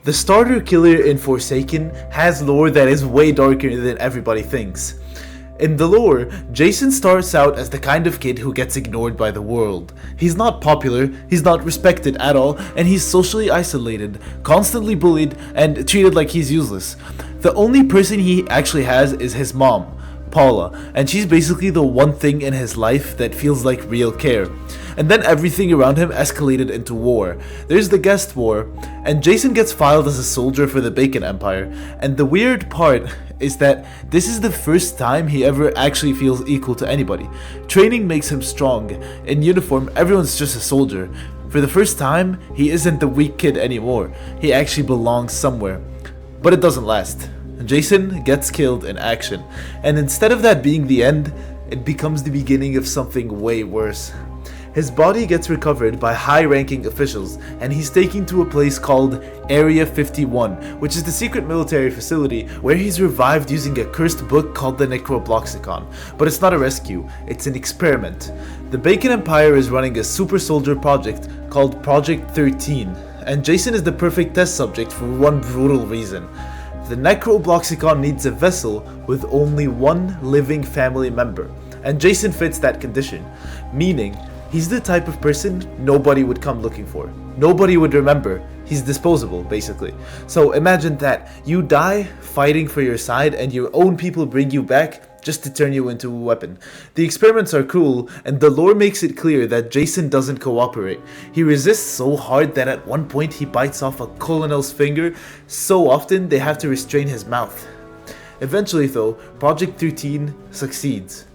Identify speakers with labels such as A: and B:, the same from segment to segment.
A: The starter killer in Forsaken has lore that is way darker than everybody thinks. In the lore, Jason starts out as the kind of kid who gets ignored by the world. He's not popular, he's not respected at all, and he's socially isolated, constantly bullied, and treated like he's useless. The only person he actually has is his mom, Paula, and she's basically the one thing in his life that feels like real care. And then everything around him escalated into war. There's the guest war, and Jason gets filed as a soldier for the Bacon Empire, and the weird part is that this is the first time he ever actually feels equal to anybody. Training makes him strong. In uniform, everyone's just a soldier. For the first time, he isn't the weak kid anymore. He actually belongs somewhere. But it doesn't last. Jason gets killed in action, and instead of that being the end, it becomes the beginning of something way worse. His body gets recovered by high-ranking officials, and he's taken to a place called Area 51, which is the secret military facility where he's revived using a cursed book called the Necrobloxicon. But it's not a rescue, it's an experiment. The Bacon Empire is running a super soldier project called Project 13, and Jason is the perfect test subject for one brutal reason. The Necrobloxicon needs a vessel with only one living family member, and Jason fits that condition, meaning he's the type of person nobody would come looking for. Nobody would remember. He's disposable, basically. So imagine that. You die fighting for your side and your own people bring you back just to turn you into a weapon. The experiments are cruel, and the lore makes it clear that Jason doesn't cooperate. He resists so hard that at one point he bites off a colonel's finger so often they have to restrain his mouth. Eventually though, Project 13 succeeds.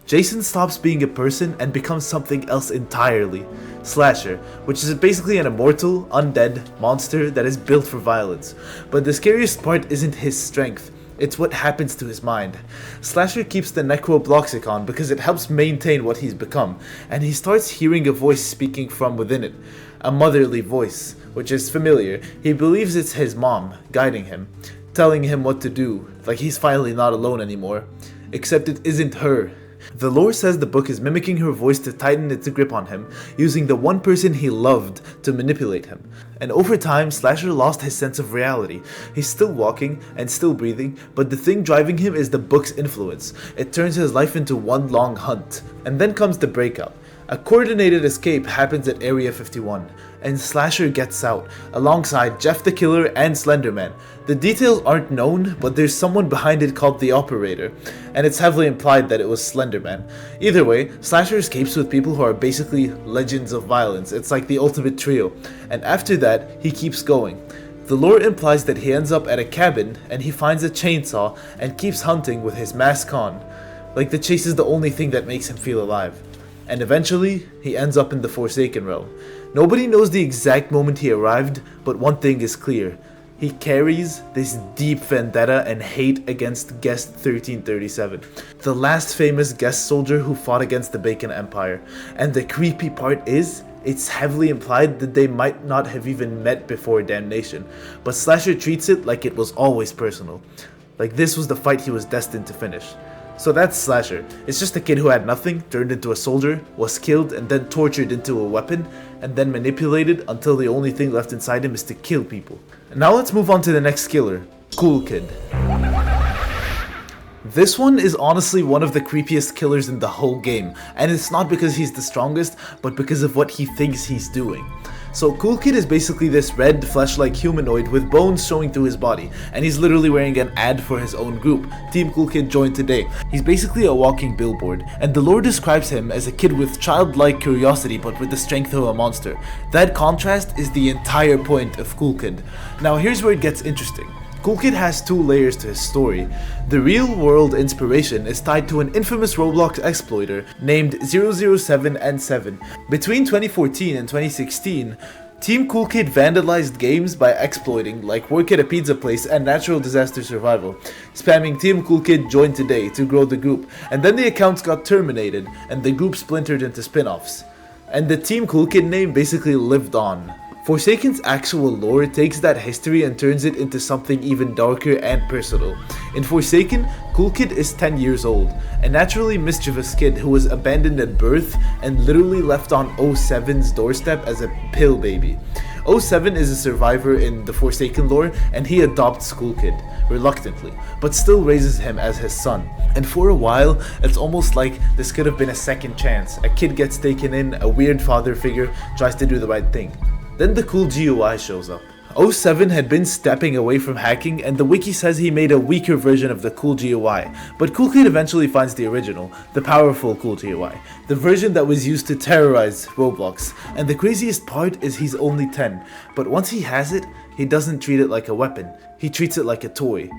A: Jason stops being a person and becomes something else entirely. Slasher, which is basically an immortal, undead monster that is built for violence. But the scariest part isn't his strength, it's what happens to his mind. Slasher keeps the Necrobloxicon because it helps maintain what he's become, and he starts hearing a voice speaking from within it. A motherly voice, which is familiar. He believes it's his mom, guiding him, telling him what to do, like he's finally not alone anymore. Except it isn't her. The lore says the book is mimicking her voice to tighten its grip on him, using the one person he loved to manipulate him. And over time, Slasher lost his sense of reality. He's still walking and still breathing, but the thing driving him is the book's influence. It turns his life into one long hunt. And then comes the breakout. A coordinated escape happens at Area 51, and Slasher gets out, alongside Jeff the Killer and Slenderman. The details aren't known, but there's someone behind it called the Operator, and it's heavily implied that it was Slenderman. Either way, Slasher escapes with people who are basically legends of violence. It's like the ultimate trio, and after that, he keeps going. The lore implies that he ends up at a cabin, and he finds a chainsaw, and keeps hunting with his mask on. Like the chase is the only thing that makes him feel alive. And eventually, he ends up in the Forsaken realm. Nobody knows the exact moment he arrived, but one thing is clear. He carries this deep vendetta and hate against Guest 1337, the last famous guest soldier who fought against the Bacon Empire. And the creepy part is, it's heavily implied that they might not have even met before Damnation, but Slasher treats it like it was always personal. Like this was the fight he was destined to finish. So that's Slasher. It's just a kid who had nothing, turned into a soldier, was killed and then tortured into a weapon, and then manipulated until the only thing left inside him is to kill people. Now let's move on to the next killer, Coolkid. This one is honestly one of the creepiest killers in the whole game, and it's not because he's the strongest, but because of what he thinks he's doing. So Coolkid is basically this red, flesh-like humanoid with bones showing through his body, and he's literally wearing an ad for his own group, Team Coolkid join today. He's basically a walking billboard, and the lore describes him as a kid with childlike curiosity but with the strength of a monster. That contrast is the entire point of Coolkid. Now here's where it gets interesting. Coolkid has two layers to his story. The real-world inspiration is tied to an infamous Roblox exploiter named 007 and 7. Between 2014 and 2016, Team Coolkid vandalized games by exploiting like Work at a Pizza Place and Natural Disaster Survival, spamming Team Coolkid join today to grow the group, and then the accounts got terminated and the group splintered into spin-offs. And the Team Coolkid name basically lived on. Forsaken's actual lore takes that history and turns it into something even darker and personal. In Forsaken, Coolkid is 10 years old, a naturally mischievous kid who was abandoned at birth and literally left on 07's doorstep as a pill baby. 07 is a survivor in the Forsaken lore, and he adopts Coolkid, reluctantly, but still raises him as his son. And for a while, it's almost like this could have been a second chance. A kid gets taken in, a weird father figure tries to do the right thing. Then the cool GUI shows up. 07 had been stepping away from hacking, and the wiki says he made a weaker version of the cool GUI, but Coolkid eventually finds the original, the powerful cool GUI, the version that was used to terrorize Roblox. And the craziest part is he's only 10, but once he has it, he doesn't treat it like a weapon, he treats it like a toy.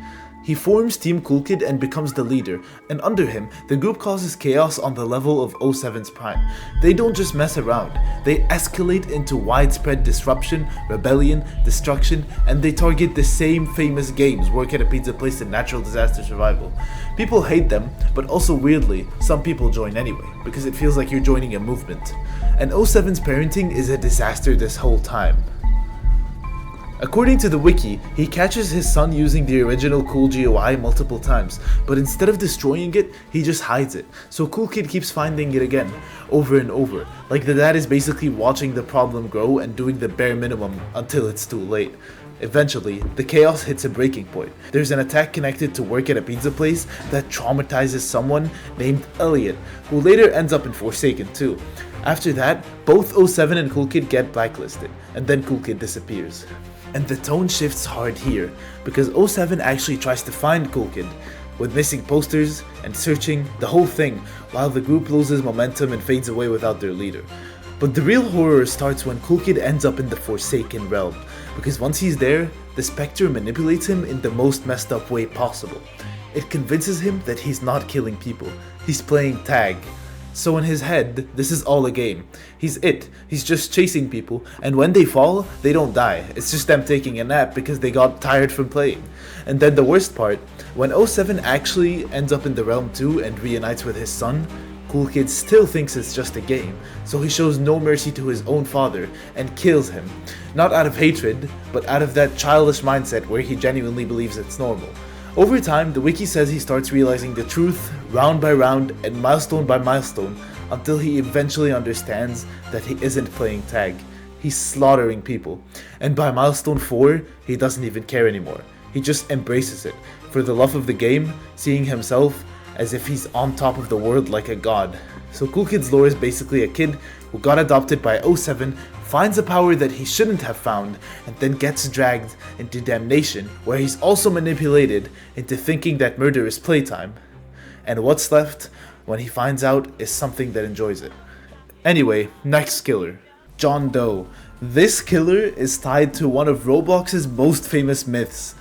A: He forms Team Coolkid and becomes the leader, and under him, the group causes chaos on the level of 07's prime. They don't just mess around, they escalate into widespread disruption, rebellion, destruction, and they target the same famous games, work at a pizza place and natural disaster survival. People hate them, but also weirdly, some people join anyway, because it feels like you're joining a movement. And 07's parenting is a disaster this whole time. According to the wiki, he catches his son using the original cool GUI multiple times, but instead of destroying it, he just hides it. So Coolkid keeps finding it again, over and over, like the dad is basically watching the problem grow and doing the bare minimum until it's too late. Eventually, the chaos hits a breaking point. There's an attack connected to work at a pizza place that traumatizes someone named Elliot, who later ends up in Forsaken too. After that, both 07 and Coolkid get blacklisted, and then Coolkid disappears. And the tone shifts hard here, because 07 actually tries to find Coolkid, with missing posters and searching, the whole thing, while the group loses momentum and fades away without their leader. But the real horror starts when Coolkid ends up in the Forsaken realm, because once he's there, the Spectre manipulates him in the most messed up way possible. It convinces him that he's not killing people, he's playing tag. So in his head, this is all a game. He's just chasing people, and when they fall, they don't die. It's just them taking a nap because they got tired from playing. And then the worst part, when 07 actually ends up in the realm too and reunites with his son, Coolkid still thinks it's just a game, so he shows no mercy to his own father and kills him. Not out of hatred, but out of that childish mindset where he genuinely believes it's normal. Over time, the wiki says he starts realizing the truth, round by round and milestone by milestone, until he eventually understands that he isn't playing tag. He's slaughtering people. And by milestone 4, he doesn't even care anymore. He just embraces it, for the love of the game, seeing himself as if he's on top of the world like a god. So Coolkid's lore is basically a kid who got adopted by 07, finds a power that he shouldn't have found, and then gets dragged into damnation, where he's also manipulated into thinking that murder is playtime. And what's left, when he finds out, is something that enjoys it. Anyway, next killer. John Doe. This killer is tied to one of Roblox's most famous myths.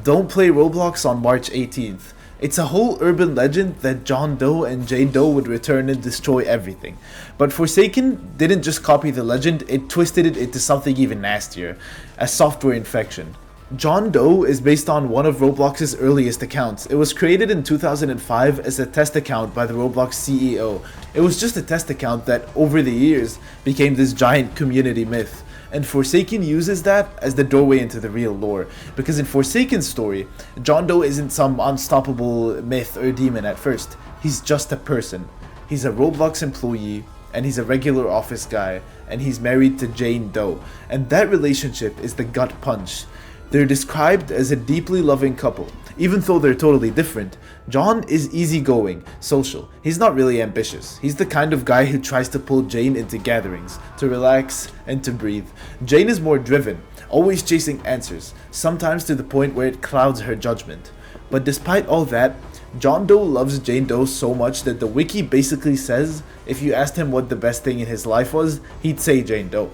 A: Don't play Roblox on March 18th. It's a whole urban legend that John Doe and Jane Doe would return and destroy everything. But Forsaken didn't just copy the legend, it twisted it into something even nastier, a software infection. John Doe is based on one of Roblox's earliest accounts. It was created in 2005 as a test account by the Roblox CEO. It was just a test account that, over the years, became this giant community myth. And Forsaken uses that as the doorway into the real lore, because in Forsaken's story, John Doe isn't some unstoppable myth or demon at first. He's just a person. He's a Roblox employee, and he's a regular office guy, and he's married to Jane Doe, and that relationship is the gut punch. They're described as a deeply loving couple. Even though they're totally different, John is easygoing, social. He's not really ambitious. He's the kind of guy who tries to pull Jane into gatherings, to relax and to breathe. Jane is more driven, always chasing answers, sometimes to the point where it clouds her judgment. But despite all that, John Doe loves Jane Doe so much that the wiki basically says if you asked him what the best thing in his life was, he'd say Jane Doe.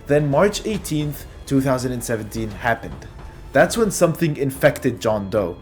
A: Then March 18th, 2017 happened. That's when something infected John Doe.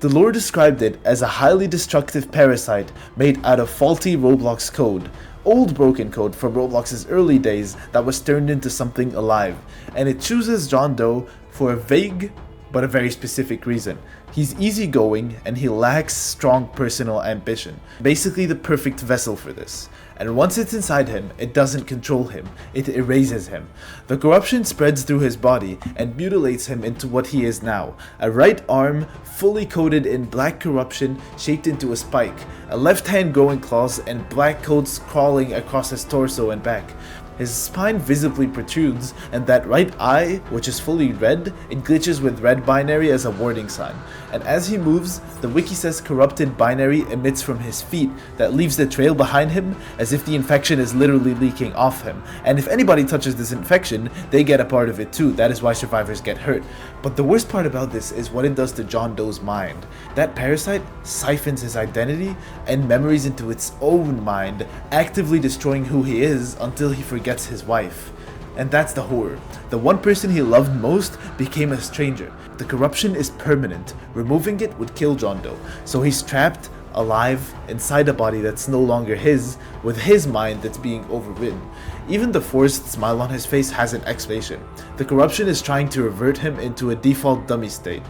A: The lore described it as a highly destructive parasite made out of faulty Roblox code, old broken code from Roblox's early days that was turned into something alive, and it chooses John Doe for a vague but a very specific reason. He's easygoing and he lacks strong personal ambition, basically the perfect vessel for this. And once it's inside him, it doesn't control him, it erases him. The corruption spreads through his body and mutilates him into what he is now, a right arm fully coated in black corruption shaped into a spike, a left hand growing claws and black coats crawling across his torso and back. His spine visibly protrudes, and that right eye, which is fully red, it glitches with red binary as a warning sign. And as he moves, the wiki says corrupted binary emits from his feet that leaves the trail behind him as if the infection is literally leaking off him. And if anybody touches this infection, they get a part of it too. That is why survivors get hurt. But the worst part about this is what it does to John Doe's mind. That parasite siphons his identity and memories into its own mind, actively destroying who he is until he forgets his wife. And that's the horror. The one person he loved most became a stranger. The corruption is permanent. Removing it would kill John Doe. So he's trapped, alive, inside a body that's no longer his, with his mind that's being overridden. Even the forced smile on his face has an explanation. The corruption is trying to revert him into a default dummy state.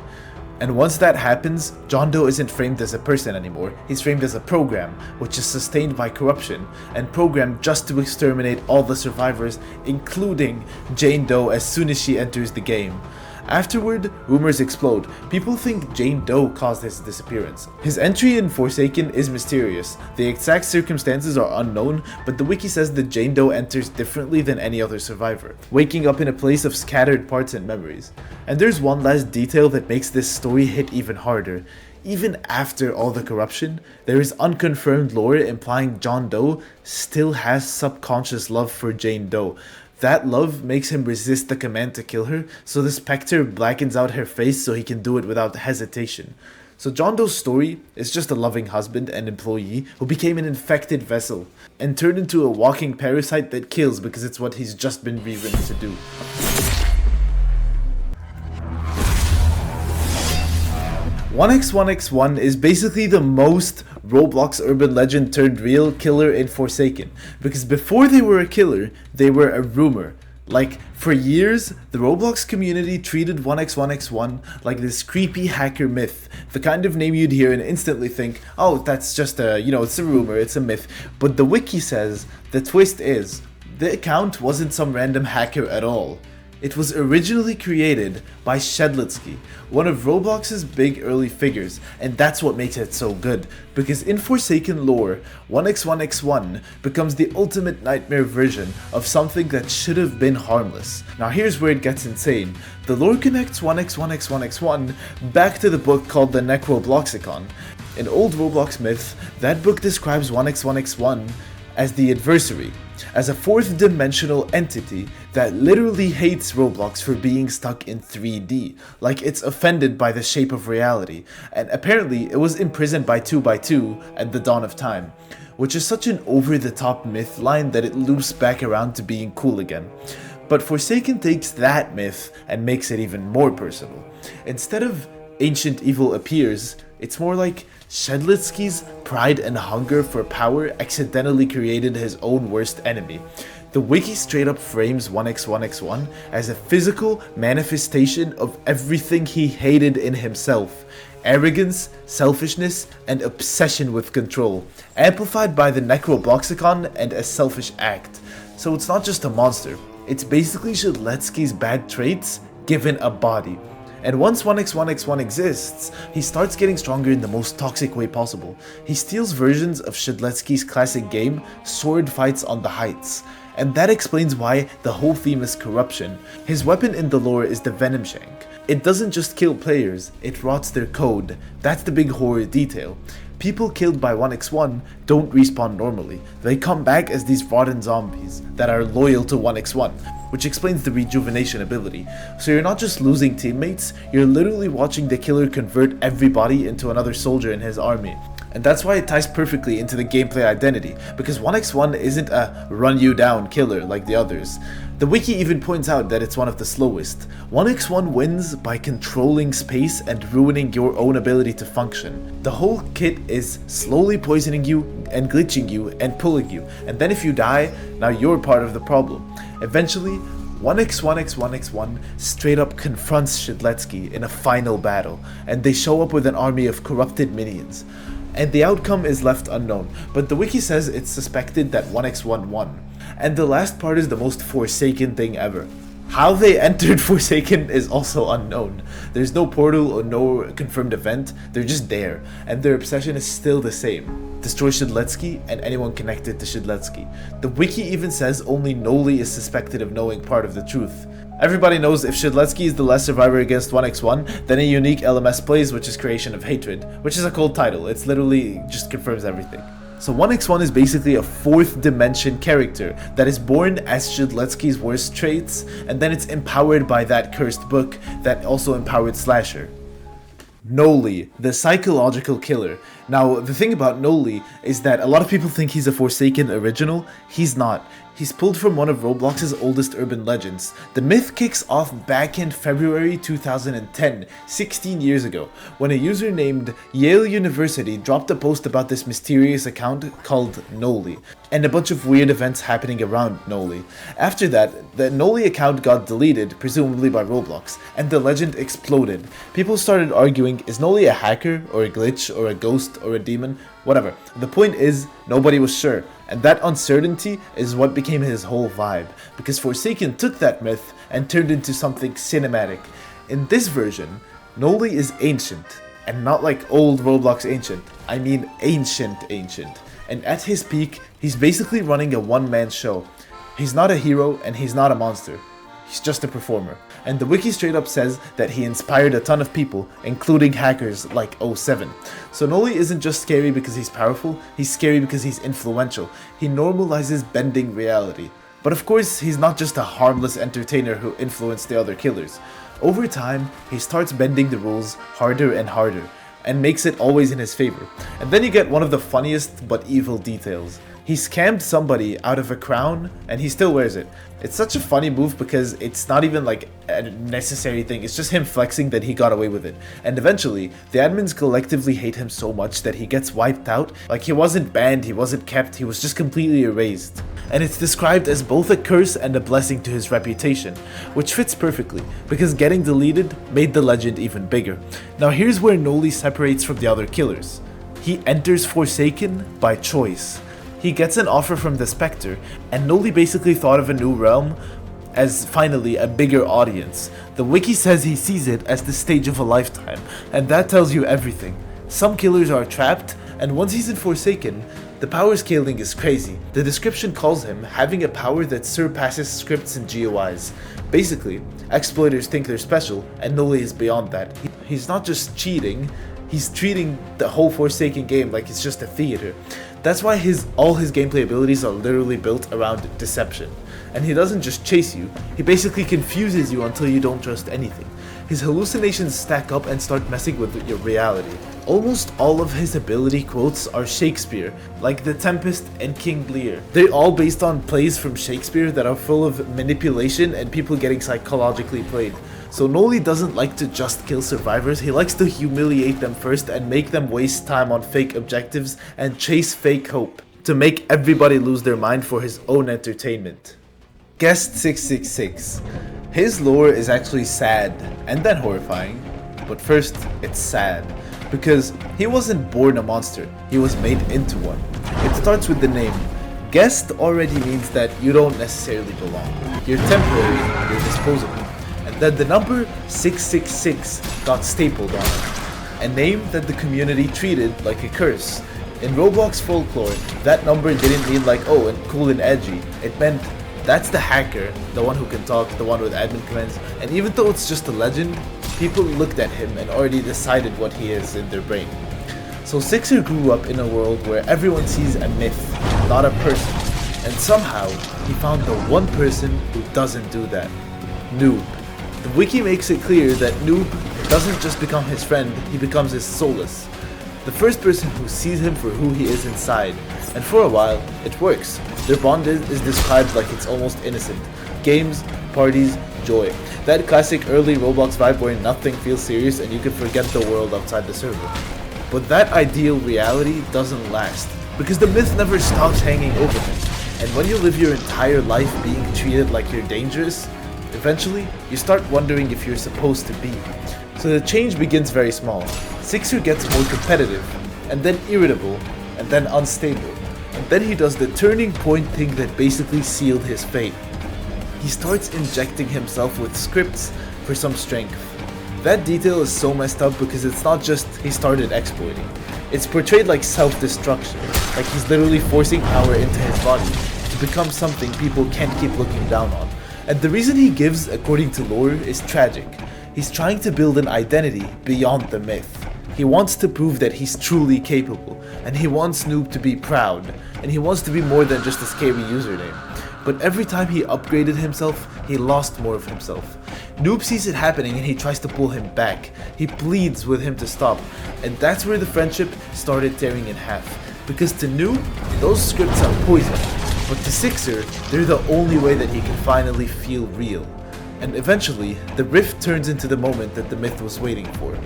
A: And once that happens, John Doe isn't framed as a person anymore. He's framed as a program, which is sustained by corruption, and programmed just to exterminate all the survivors, including Jane Doe as soon as she enters the game. Afterward, rumors explode. People think Jane Doe caused his disappearance. His entry in Forsaken is mysterious. The exact circumstances are unknown, but the wiki says that Jane Doe enters differently than any other survivor, waking up in a place of scattered parts and memories. And there's one last detail that makes this story hit even harder. Even after all the corruption, there is unconfirmed lore implying John Doe still has subconscious love for Jane Doe. That love makes him resist the command to kill her, so the specter blackens out her face so he can do it without hesitation. So John Doe's story is just a loving husband and employee who became an infected vessel and turned into a walking parasite that kills because it's what he's just been rewritten to do. "1x1x1 is basically the most Roblox urban legend turned real killer in Forsaken, because before they were a killer, they were a rumor. Like, for years, the Roblox community treated 1x1x1 like this creepy hacker myth, the kind of name you'd hear and instantly think, oh, that's just it's a rumor, it's a myth. But the wiki says the twist is, the account wasn't some random hacker at all. It was originally created by Shedlitsky, one of Roblox's big early figures, and that's what makes it so good, because in Forsaken lore, 1x1x1 becomes the ultimate nightmare version of something that should have been harmless. Now here's where it gets insane. The lore connects 1x1x1x1 back to the book called the Necrobloxicon. In old Roblox myth, that book describes 1x1x1 as the adversary, as a fourth dimensional entity that literally hates Roblox for being stuck in 3D, like it's offended by the shape of reality, and apparently it was imprisoned by 2x2 at the dawn of time, which is such an over-the-top myth line that it loops back around to being cool again. But Forsaken takes that myth and makes it even more personal. Instead of ancient evil appears, it's more like Shedlitsky's pride and hunger for power accidentally created his own worst enemy. The wiki straight up frames 1x1x1 as a physical manifestation of everything he hated in himself. Arrogance, selfishness, and obsession with control, amplified by the Necrobloxicon and a selfish act. So it's not just a monster, it's basically Shedlitsky's bad traits given a body. And once 1x1x1 exists, he starts getting stronger in the most toxic way possible. He steals versions of Shedlitsky's classic game, Sword Fights on the Heights. And that explains why the whole theme is corruption. His weapon in the lore is the Venom Shank. It doesn't just kill players, it rots their code. That's the big horror detail. People killed by 1x1 don't respawn normally. They come back as these rotten zombies that are loyal to 1x1, which explains the rejuvenation ability. So you're not just losing teammates, you're literally watching the killer convert everybody into another soldier in his army. And that's why it ties perfectly into the gameplay identity, because 1x1 isn't a run you down killer like the others. The wiki even points out that it's one of the slowest. 1x1 wins by controlling space and ruining your own ability to function. The whole kit is slowly poisoning you and glitching you and pulling you, and then if you die, now you're part of the problem. Eventually, 1x1x1x1 straight up confronts Shedlitsky in a final battle, and they show up with an army of corrupted minions. And the outcome is left unknown, but the wiki says it's suspected that 1x1 won. And the last part is the most Forsaken thing ever. How they entered Forsaken is also unknown. There's no portal or no confirmed event, they're just there, and their obsession is still the same. Destroy Shidletsky and anyone connected to Shidletsky. The wiki even says only Noli is suspected of knowing part of the truth. Everybody knows if Shidletsky is the last survivor against 1x1, then a unique LMS plays, which is Creation of Hatred, which is a cold title. It's literally just confirms everything. So 1x1 is basically a 4th dimension character that is born as Shidletsky's worst traits, and then it's empowered by that cursed book that also empowered Slasher. Noli, the psychological killer. Now, the thing about Noli is that a lot of people think he's a Forsaken original. He's not. He's pulled from one of Roblox's oldest urban legends. The myth kicks off back in February 2010, 16 years ago, when a user named Yale University dropped a post about this mysterious account called Noli, and a bunch of weird events happening around Noli. After that, the Noli account got deleted, presumably by Roblox, and the legend exploded. People started arguing, is Noli a hacker, or a glitch, or a ghost, or a demon? Whatever. The point is, nobody was sure. And that uncertainty is what became his whole vibe, because Forsaken took that myth and turned into something cinematic. In this version, Noli is ancient, and not like old Roblox ancient, I mean ancient. And at his peak, he's basically running a one-man show. He's not a hero and he's not a monster, he's just a performer. And the wiki straight up says that he inspired a ton of people, including hackers like 07. So Noli isn't just scary because he's powerful, he's scary because he's influential. He normalizes bending reality. But of course, he's not just a harmless entertainer who influenced the other killers. Over time, he starts bending the rules harder and harder, and makes it always in his favor. And then you get one of the funniest but evil details. He scammed somebody out of a crown and he still wears it. It's such a funny move because it's not even like a necessary thing, it's just him flexing that he got away with it. And eventually, the admins collectively hate him so much that he gets wiped out. Like, he wasn't banned, he wasn't kept, he was just completely erased. And it's described as both a curse and a blessing to his reputation, which fits perfectly, because getting deleted made the legend even bigger. Now here's where Noli separates from the other killers. He enters Forsaken by choice. He gets an offer from the Spectre, and Noli basically thought of a new realm as finally a bigger audience. The wiki says he sees it as the stage of a lifetime, and that tells you everything. Some killers are trapped, and once he's in Forsaken, the power scaling is crazy. The description calls him having a power that surpasses scripts and GUIs. Basically, exploiters think they're special, and Noli is beyond that. He's not just cheating, he's treating the whole Forsaken game like it's just a theater. That's why all his gameplay abilities are literally built around deception. And he doesn't just chase you, he basically confuses you until you don't trust anything. His hallucinations stack up and start messing with your reality. Almost all of his ability quotes are Shakespeare, like The Tempest and King Lear. They're all based on plays from Shakespeare that are full of manipulation and people getting psychologically played. So Noli doesn't like to just kill survivors, he likes to humiliate them first and make them waste time on fake objectives and chase fake hope, to make everybody lose their mind for his own entertainment. Guest 666. His lore is actually sad, and then horrifying. But first, it's sad, because he wasn't born a monster, he was made into one. It starts with the name. Guest already means that you don't necessarily belong. You're temporary, you're disposable. And then the number 666 got stapled on it, a name that the community treated like a curse. In Roblox folklore, that number didn't mean like, oh, and cool and edgy. It meant that's the hacker, the one who can talk, the one with admin commands. And even though it's just a legend, people looked at him and already decided what he is in their brain. So Sixer grew up in a world where everyone sees a myth, not a person. And somehow, he found the one person who doesn't do that. Noob. The wiki makes it clear that Noob doesn't just become his friend, he becomes his solace. The first person who sees him for who he is inside. And for a while, it works. Their bond is described like it's almost innocent. Games, parties, joy. That classic early Roblox vibe where nothing feels serious and you can forget the world outside the server. But that ideal reality doesn't last, because the myth never stops hanging over him. And when you live your entire life being treated like you're dangerous, eventually you start wondering if you're supposed to be. So the change begins very small. Sixer gets more competitive, and then irritable, and then unstable. And then he does the turning point thing that basically sealed his fate. he starts injecting himself with scripts for some strength. That detail is so messed up because it's not just he started exploiting. It's portrayed like self-destruction, like he's literally forcing power into his body to become something people can't keep looking down on. And the reason he gives, according to lore, is tragic. He's trying to build an identity beyond the myth. He wants to prove that he's truly capable, and he wants Noob to be proud, and he wants to be more than just a scary username. But every time he upgraded himself, he lost more of himself. Noob sees it happening and he tries to pull him back. He pleads with him to stop, and that's where the friendship started tearing in half. Because to Noob, those scripts are poison, but to Sixer, they're the only way that he can finally feel real. And eventually, the rift turns into the moment that the myth was waiting for.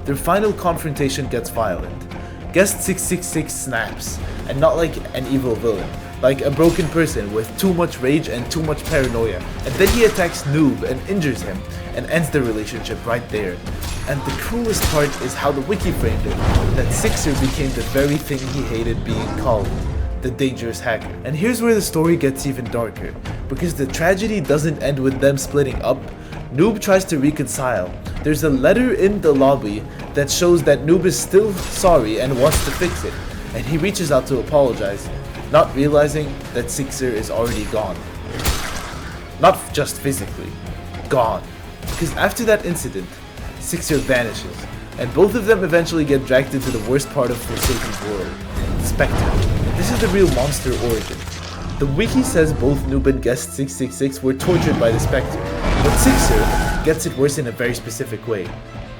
A: Their final confrontation gets violent. Guest 666 snaps, and not like an evil villain, like a broken person with too much rage and too much paranoia, and then he attacks Noob and injures him, and ends the relationship right there. And the cruelest part is how the wiki framed it, that Sixer became the very thing he hated being called, the dangerous hacker. And here's where the story gets even darker, because the tragedy doesn't end with them splitting up. Noob tries to reconcile. There's a letter in the lobby that shows that Noob is still sorry and wants to fix it, and he reaches out to apologize, not realizing that Sixer is already gone. Not just physically, gone. Because after that incident, Sixer vanishes, and both of them eventually get dragged into the worst part of Forsaken's world, the Spectre. This is the real monster origin. The wiki says both Noob and Guest 666 were tortured by the Spectre, but Sixer gets it worse in a very specific way.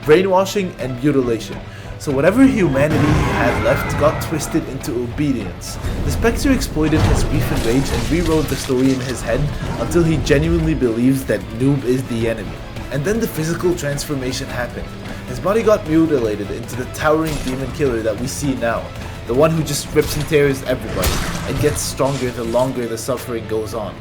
A: Brainwashing and mutilation. So whatever humanity he had left got twisted into obedience. The Spectre exploited his grief and rage and rewrote the story in his head until he genuinely believes that Noob is the enemy. And then the physical transformation happened. His body got mutilated into the towering demon killer that we see now. The one who just rips and tears everybody and gets stronger the longer the suffering goes on.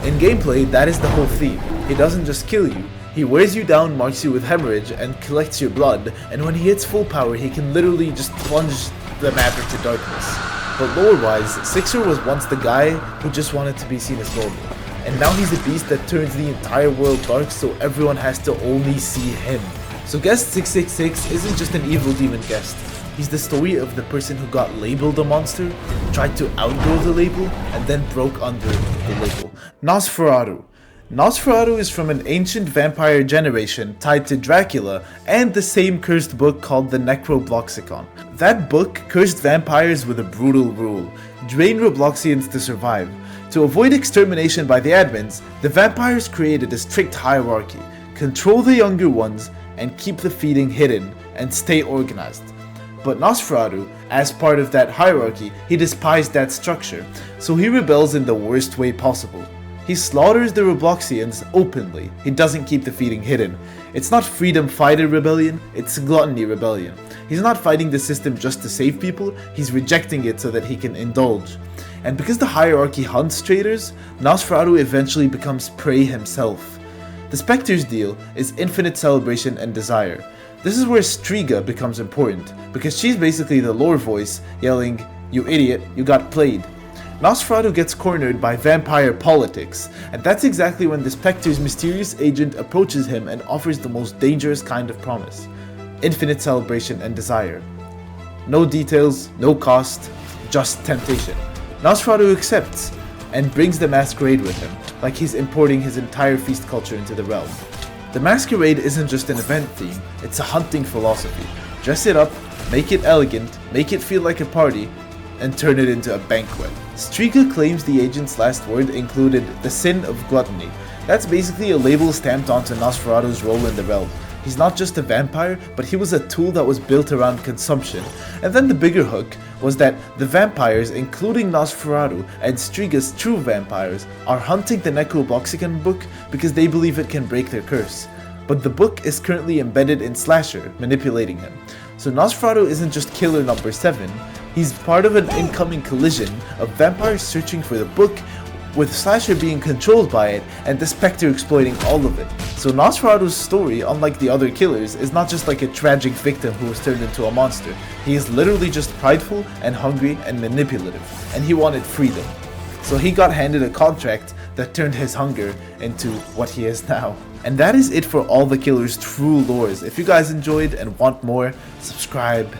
A: In gameplay, that is the whole theme. He doesn't just kill you, he wears you down, marks you with hemorrhage, and collects your blood, and when he hits full power, he can literally just plunge the map into darkness. But lore-wise, Sixer was once the guy who just wanted to be seen as normal, and now he's a beast that turns the entire world dark so everyone has to only see him. So Guest 666 isn't just an evil demon guest. He's the story of the person who got labeled a monster, tried to outgrow the label, and then broke under the label. Nosferatu. Nosferatu is from an ancient vampire generation tied to Dracula and the same cursed book called the Necrobloxicon. That book cursed vampires with a brutal rule: drain Robloxians to survive. To avoid extermination by the admins, the vampires created a strict hierarchy: control the younger ones and keep the feeding hidden and stay organized. But Nosferatu, as part of that hierarchy, he despised that structure, so he rebels in the worst way possible. He slaughters the Robloxians openly. He doesn't keep the feeding hidden. It's not freedom fighter rebellion, it's gluttony rebellion. He's not fighting the system just to save people, he's rejecting it so that he can indulge. And because the hierarchy hunts traitors, Nosferatu eventually becomes prey himself. The Spectre's deal is infinite celebration and desire. This is where Striga becomes important, because she's basically the lore voice yelling, "You idiot, you got played." Nosferatu gets cornered by vampire politics, and that's exactly when the Spectre's mysterious agent approaches him and offers the most dangerous kind of promise: infinite celebration and desire. No details, no cost, just temptation. Nosferatu accepts, and brings the masquerade with him, like he's importing his entire feast culture into the realm. The masquerade isn't just an event theme, it's a hunting philosophy. Dress it up, make it elegant, make it feel like a party, and turn it into a banquet. Striga claims the agent's last word included the sin of gluttony. That's basically a label stamped onto Nosferatu's role in the realm. He's not just a vampire, but he was a tool that was built around consumption. And then the bigger hook was that the vampires, including Nosferatu and Striga's true vampires, are hunting the Necrobloxicon book because they believe it can break their curse. But the book is currently embedded in Slasher, manipulating him. So Nosferatu isn't just killer number 7, he's part of an incoming collision of vampires searching for the book, with Slasher being controlled by it and the Spectre exploiting all of it. So Nosferatu's story, unlike the other killers, is not just like a tragic victim who was turned into a monster. He is literally just prideful and hungry and manipulative, and he wanted freedom. so he got handed a contract that turned his hunger into what he is now. And that is it for all the killer's true lores. If you guys enjoyed and want more, subscribe